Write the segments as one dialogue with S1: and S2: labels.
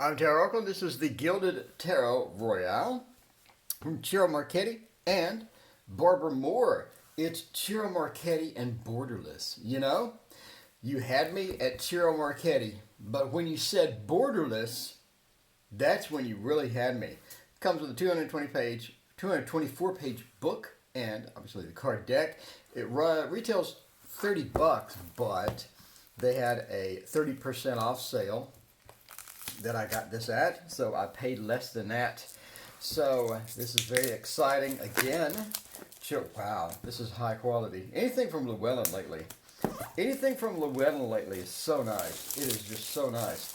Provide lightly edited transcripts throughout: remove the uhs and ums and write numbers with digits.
S1: I'm TarotOracle. This is the Gilded Tarot Royale from Ciro Marchetti and Barbara Moore. It's Ciro Marchetti and Borderless. You know, you had me at Ciro Marchetti, but when you said Borderless, that's when you really had me. It comes with a 224-page book and obviously the card deck. It retails $30, but they had a 30% off sale that I got this at, so I paid less than that. So this is very exciting. Again, wow, this is high quality. Anything from Llewellyn lately is so nice. It is just so nice.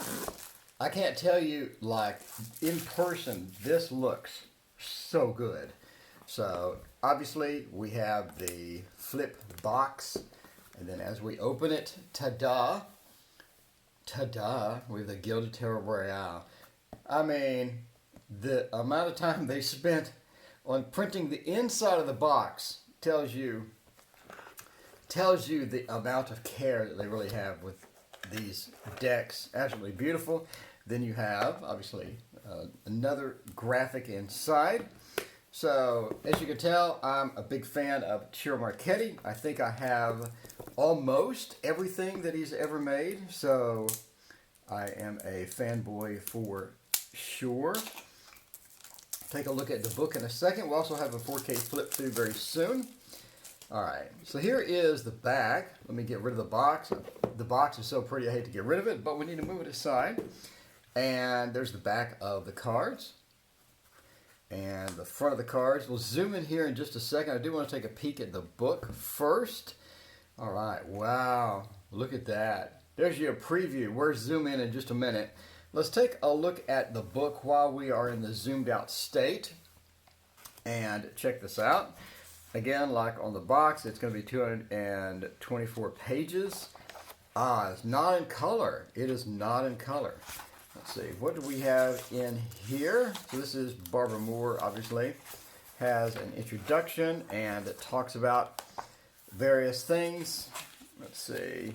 S1: I can't tell you, like, in person, this looks so good. So obviously we have the flip box, and then as we open it, ta-da, we have the Gilded Tarot Royale. I mean, the amount of time they spent on printing the inside of the box tells you the amount of care that they really have with these decks. Absolutely beautiful. Then you have, obviously, another graphic inside. So, as you can tell, I'm a big fan of Ciro Marchetti. I think I have almost everything that he's ever made. So, I am a fanboy for sure. Take a look at the book in a second. We'll also have a 4K flip through very soon. Alright, so here is the back. Let me get rid of the box. The box is so pretty I hate to get rid of it, but we need to move it aside. And there's the back of the cards. And the front of the cards. We'll zoom in here in just a second. I do want to take a peek at the book first. Alright, wow. Look at that. There's your preview. We'll zoom in just a minute. Let's take a look at the book while we are in the zoomed out state. And check this out. Again, like on the box, it's going to be 224 pages. It's not in color. It is not in color. Let's see, what do we have in here? So this is Barbara Moore, obviously, has an introduction and it talks about various things. Let's see,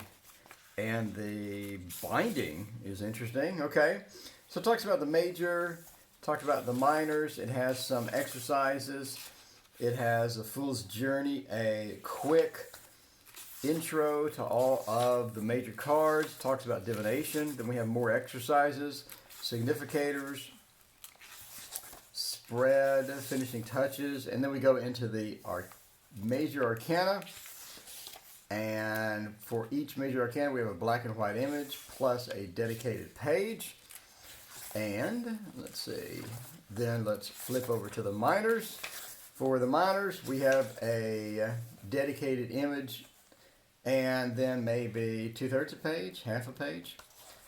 S1: and the binding is interesting. Okay, so it talks about the major, talks about the minors. It has some exercises. It has a Fool's Journey, a quick intro to all of the major cards, talks about divination. Then we have more exercises, significators, spread, finishing touches, and then we go into the major arcana. And for each major arcana, we have a black and white image plus a dedicated page. And let's see, then let's flip over to the minors. For the minors, we have a dedicated image and then maybe 2/3 a page, half a page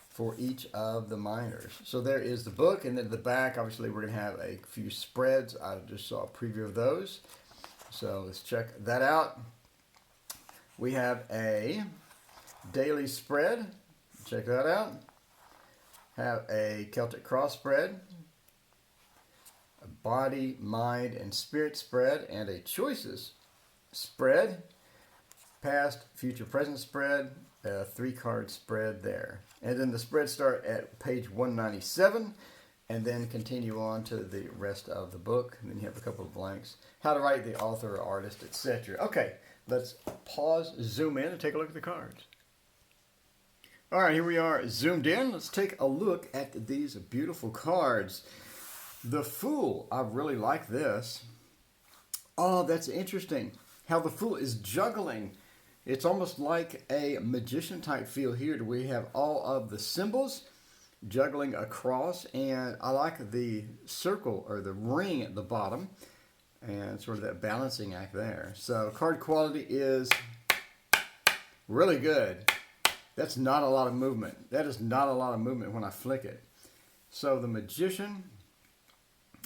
S1: for each of the minors. So there is the book, and then at the back, obviously, we're going to have a few spreads. I just saw a preview of those. So let's check that out. We have a daily spread. Check that out. Have a Celtic cross spread, a body, mind, and spirit spread, and a choices spread. Past, future, present spread, a 3-card spread there. And then the spreads start at page 197 and then continue on to the rest of the book. And then you have a couple of blanks. How to write, the author, or artist, etc. Okay, let's pause, zoom in, and take a look at the cards. All right, here we are zoomed in. Let's take a look at these beautiful cards. The Fool, I really like this. Oh, that's interesting. How the Fool is juggling. It's almost like a magician type feel here. We have all of the symbols juggling across, and I like the circle or the ring at the bottom and sort of that balancing act there. So card quality is really good. That's not a lot of movement. That is not a lot of movement when I flick it. So the magician,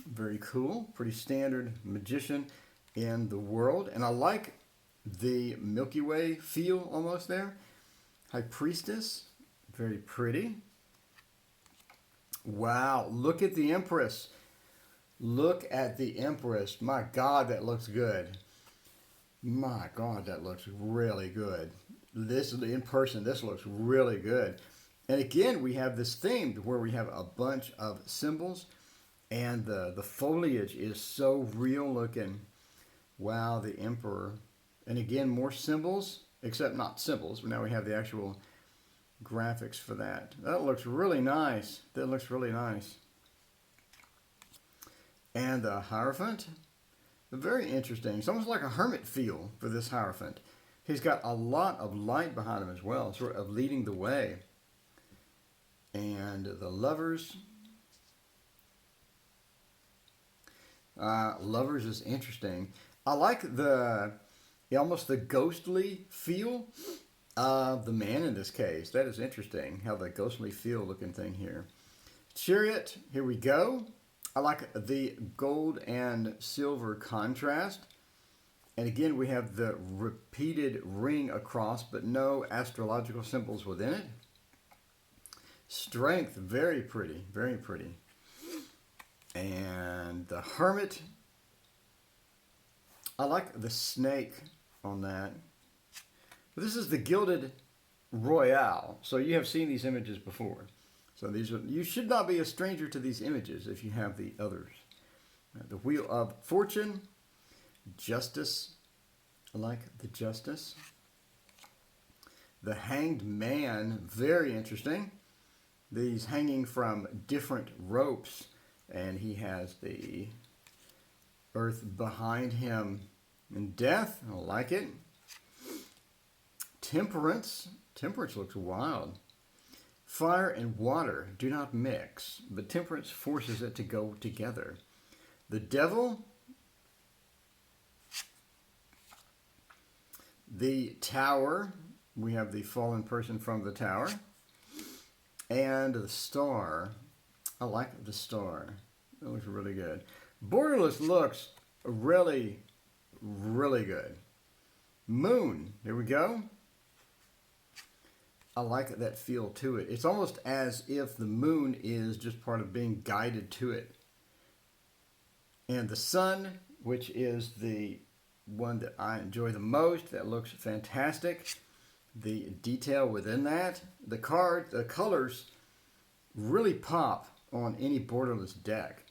S1: very cool, pretty standard magician in the world, and I like the Milky Way feel almost there. High Priestess, very pretty. Wow, look at the Empress. Look at the Empress. My God, that looks good. My God, that looks really good. This in person, this looks really good. And again, we have this theme where we have a bunch of symbols, and the foliage is so real looking. Wow, the Emperor. And again, more symbols, except not symbols, but now we have the actual graphics for that. That looks really nice. That looks really nice. And the Hierophant, very interesting. It's almost like a hermit feel for this Hierophant. He's got a lot of light behind him as well, sort of leading the way. And the Lovers. Lovers is interesting. I like almost the ghostly feel of the man in this case. That is interesting, how the ghostly feel looking thing here. Chariot, here we go. I like the gold and silver contrast. And again, we have the repeated ring across, but no astrological symbols within it. Strength, very pretty, very pretty. And the Hermit, I like the snake on that. This is the Gilded Royale, so you have seen these images before. So you should not be a stranger to these images if you have the others. The Wheel of Fortune, Justice, I like the Justice. The Hanged Man, very interesting. These hanging from different ropes, and he has the earth behind him. And Death, I like it. Temperance, Temperance looks wild. Fire and water do not mix, but temperance forces it to go together. The Devil, the Tower, we have the fallen person from the Tower, and the Star. I like the Star. That looks really good. Borderless looks really, really good. Moon, there we go. I like that feel to it. It's almost as if the moon is just part of being guided to it. And the Sun, which is the one that I enjoy the most, that looks fantastic. The detail within that, the colors really pop on any borderless deck.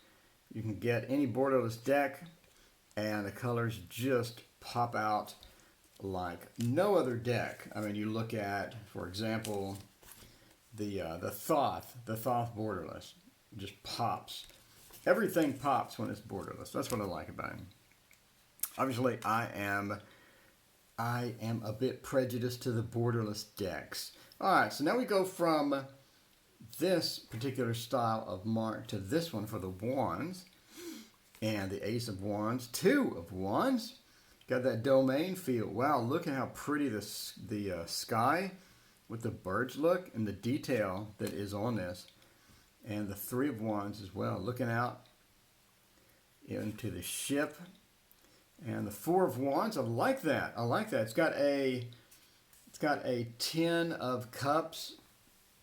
S1: You can get any borderless deck and the colors just pop out like no other deck. I mean, you look at, for example, the Thoth borderless. It just pops. Everything pops when it's borderless. That's what I like about it. Obviously, I am a bit prejudiced to the borderless decks. All right, so now we go from this particular style of mark to this one for the Wands. And the Ace of Wands, Two of Wands. Got that domain feel. Wow, look at how pretty the sky with the birds look and the detail that is on this. And the Three of Wands as well, looking out into the ship. And the Four of Wands, I like that. I like that. It's got a Ten of Cups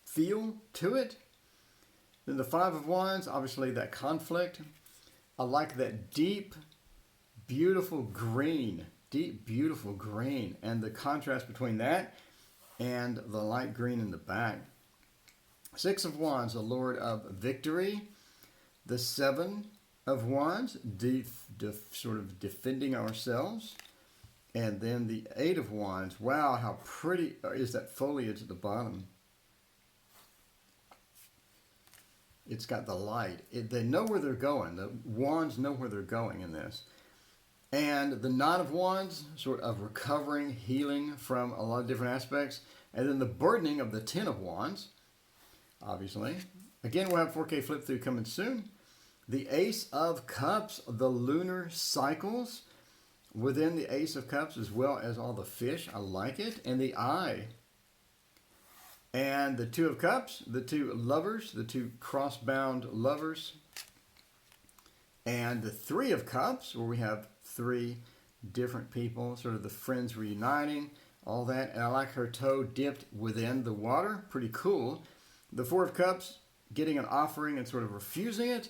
S1: feel to it. Then the Five of Wands, obviously that conflict. I like that deep, beautiful green, and the contrast between that and the light green in the back. Six of Wands, the Lord of Victory. The Seven of Wands, sort of defending ourselves. And then the Eight of Wands. Wow, how pretty is that foliage at the bottom. It's got the light. They know where they're going. The Wands know where they're going in this. And the Nine of Wands, sort of recovering, healing from a lot of different aspects. And then the burdening of the Ten of Wands, obviously. Again, we'll have 4K flip through coming soon. The Ace of Cups, the lunar cycles within the Ace of Cups, as well as all the fish. I like it. And the Eye. And the Two of Cups, the two lovers, the two cross-bound lovers. And the Three of Cups, where we have three different people, sort of the friends reuniting, all that. And I like her toe dipped within the water. Pretty cool. The Four of Cups, getting an offering and sort of refusing it,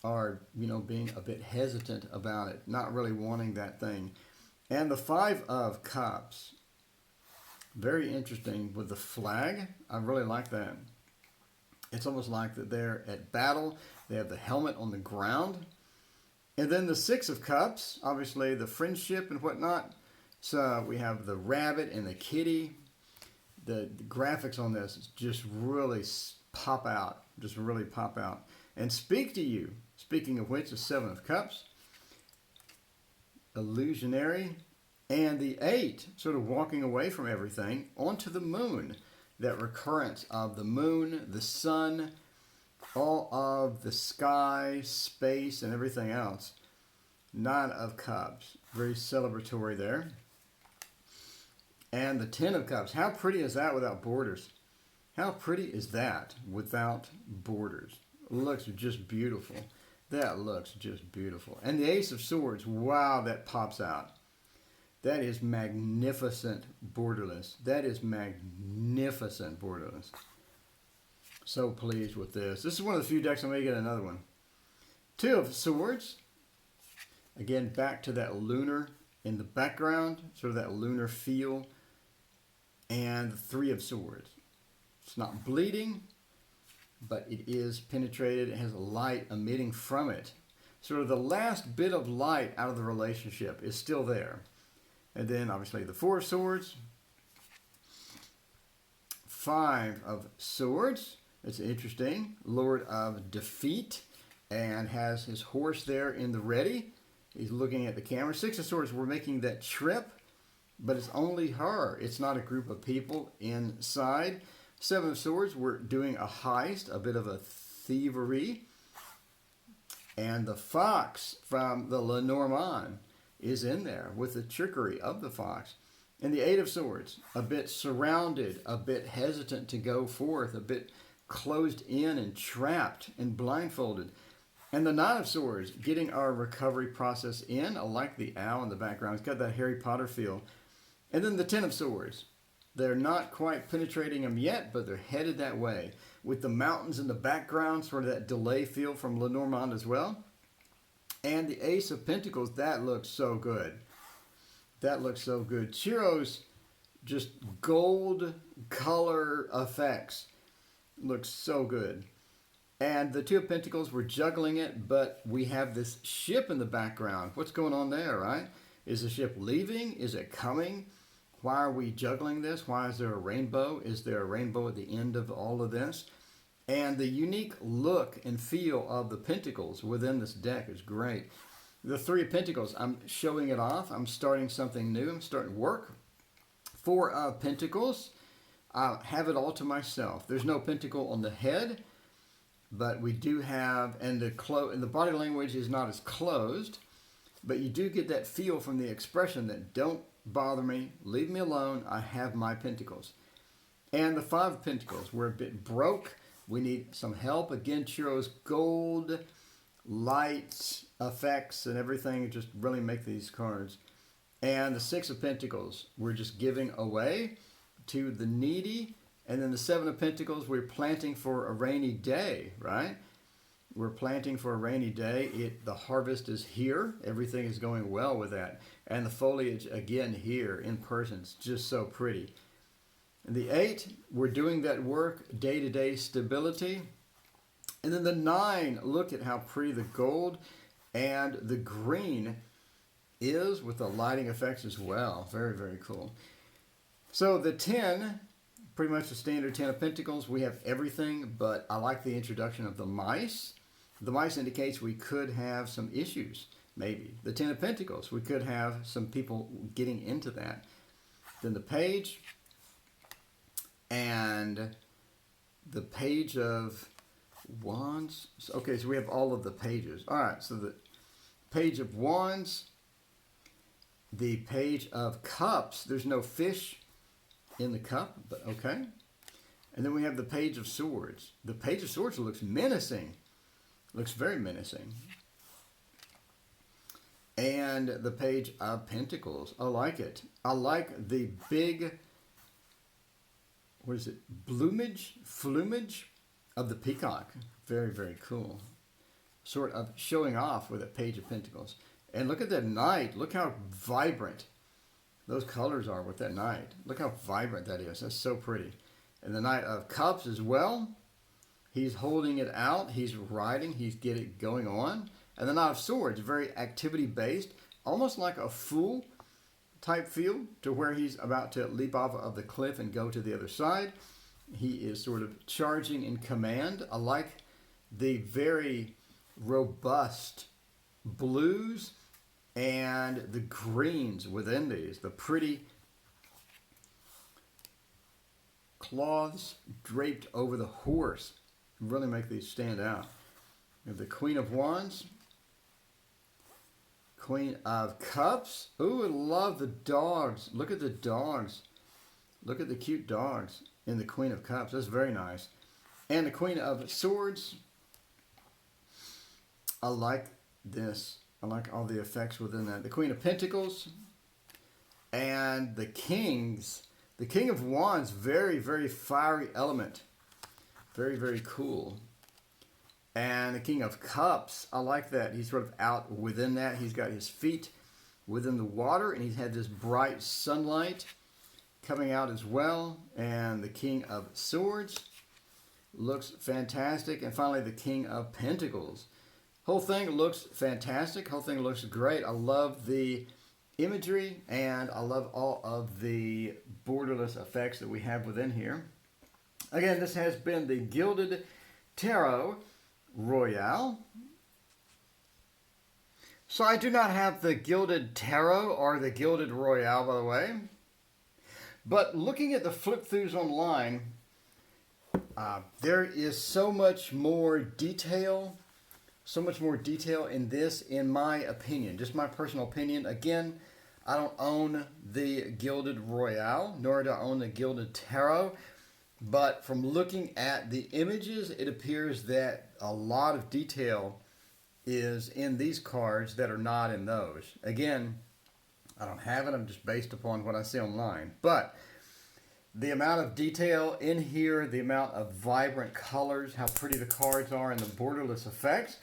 S1: or, being a bit hesitant about it, not really wanting that thing. And the Five of Cups, Very interesting with the flag. I really like that. It's almost like that they're at battle. They have the helmet on the ground. And then the Six of Cups, obviously the friendship and whatnot. So we have the rabbit and the kitty. The graphics on this just really pop out. Just really pop out. And speak to you. Speaking of which, the Seven of Cups. Illusionary. And the 8, sort of walking away from everything, onto the moon. That recurrence of the moon, the sun, all of the sky, space, and everything else. 9 of Cups. Very celebratory there. And the 10 of Cups. How pretty is that without borders? How pretty is that without borders? Looks just beautiful. That looks just beautiful. And the Ace of Swords. Wow, that pops out. That is magnificent borderless. That is magnificent borderless. So pleased with this. This is one of the few decks I may get another one. 2 of Swords. Again, back to that lunar in the background. Sort of that lunar feel. And 3 of Swords. It's not bleeding, but it is penetrated. It has a light emitting from it. Sort of the last bit of light out of the relationship is still there. And then obviously the 4 of Swords. 5 of Swords. It's interesting. Lord of Defeat. And has his horse there in the ready. He's looking at the camera. 6 of Swords, we're making that trip. But it's only her. It's not a group of people inside. 7 of Swords, we're doing a heist. A bit of a thievery. And the fox from the Lenormand is in there with the trickery of the fox. And the 8 of Swords, a bit surrounded, a bit hesitant to go forth, a bit closed in and trapped and blindfolded. And the 9 of Swords, getting our recovery process in. I like the owl in the background. It's got that Harry Potter feel. And then the 10 of Swords. They're not quite penetrating them yet, but they're headed that way. With the mountains in the background, sort of that delay feel from Lenormand as well. And the Ace of Pentacles, that looks so good. That looks so good. Ciro's just gold color effects looks so good. And the 2 of Pentacles, we're juggling it, but we have this ship in the background. What's going on there, right? Is the ship leaving? Is it coming? Why are we juggling this? Why is there a rainbow? Is there a rainbow at the end of all of this? And the unique look and feel of the Pentacles within this deck is great. The 3 of Pentacles, I'm showing it off. I'm starting something new. I'm starting work. 4 of Pentacles, I have it all to myself. There's no pentacle on the head, but we do have, and the body language is not as closed, but you do get that feel from the expression that don't bother me, leave me alone, I have my Pentacles. And the 5 of Pentacles, we're a bit broke. We need some help. Again, Ciro's gold, lights, effects, and everything just really make these cards. And the 6 of Pentacles, we're just giving away to the needy. And then the 7 of Pentacles, we're planting for a rainy day, right? We're planting for a rainy day. The harvest is here. Everything is going well with that. And the foliage, again, here in person. It's just so pretty. And the 8, we're doing that work, day-to-day stability. And then the 9, look at how pretty the gold and the green is with the lighting effects as well. Very, very cool. So the 10, pretty much the standard 10 of Pentacles. We have everything, but I like the introduction of the mice. The mice indicates we could have some issues, maybe. The 10 of Pentacles, we could have some people getting into that. Then the page, and the page of Wands. Okay, so we have all of the pages. All right, so the page of Wands, the page of Cups. There's no fish in the cup, but okay. And then we have the page of Swords. The page of Swords looks menacing. Looks very menacing. And the page of Pentacles. I like it. I like the big, what is it? Plumage of the peacock. Very, very cool. Sort of showing off with a page of Pentacles. And look at that knight. Look how vibrant those colors are with that Knight. Look how vibrant that is. That's so pretty. And the Knight of Cups as well. He's holding it out. He's riding. He's getting it going on. And the Knight of Swords, very activity-based, almost like a Fool type feel, to where he's about to leap off of the cliff and go to the other side. He is sort of charging in command. I like the very robust blues and the greens within these. The pretty cloths draped over the horse really make these stand out. We have the Queen of Wands, Queen of Cups. Ooh, I love the dogs. Look at the dogs. Look at the cute dogs in the Queen of Cups. That's very nice. And the Queen of Swords. I like this. I like all the effects within that. The Queen of Pentacles. And the Kings. The King of Wands, very, very fiery element. Very, very cool. And the King of Cups, I like that. He's sort of out within that. He's got his feet within the water, and he's had this bright sunlight coming out as well. And the King of Swords looks fantastic. And finally, the King of Pentacles. Whole thing looks fantastic. Whole thing looks great. I love the imagery, and I love all of the borderless effects that we have within here. Again, this has been the Gilded Tarot Royale. So I do not have the Gilded Tarot or the Gilded Royale, by the way. But looking at the flip-throughs online, there is so much more detail in this, in my opinion, just my personal opinion. Again, I don't own the Gilded Royale, nor do I own the Gilded Tarot. But from looking at the images, it appears that a lot of detail is in these cards that are not in those. Again, I don't have it. I'm just based upon what I see online. But the amount of detail in here, the amount of vibrant colors, how pretty the cards are, and the borderless effects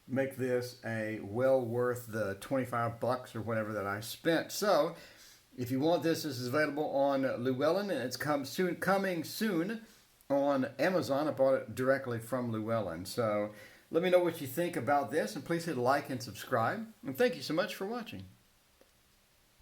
S1: make this a well worth the $25 or whatever that I spent. So if you want this, this is available on Llewellyn, and it's coming soon on Amazon. I bought it directly from Llewellyn. So let me know what you think about this, and please hit like and subscribe. And thank you so much for watching.